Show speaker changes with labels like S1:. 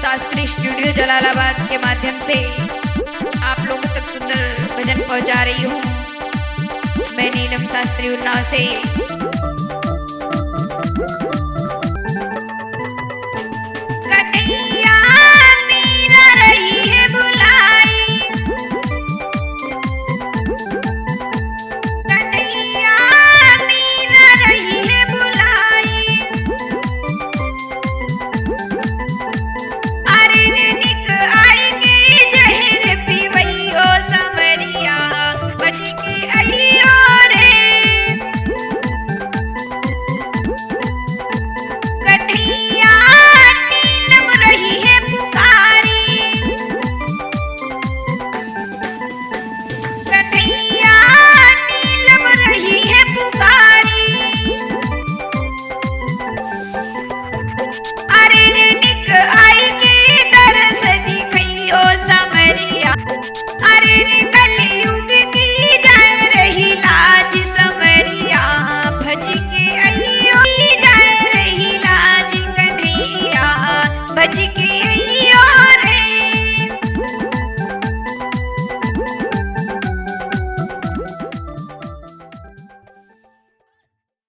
S1: शास्त्री studio Jalalabad के माध्यम से आप लोगों तक सुंदर भजन पहुंचा रही हूँ। मैं नीलम शास्त्री उन्नाव से।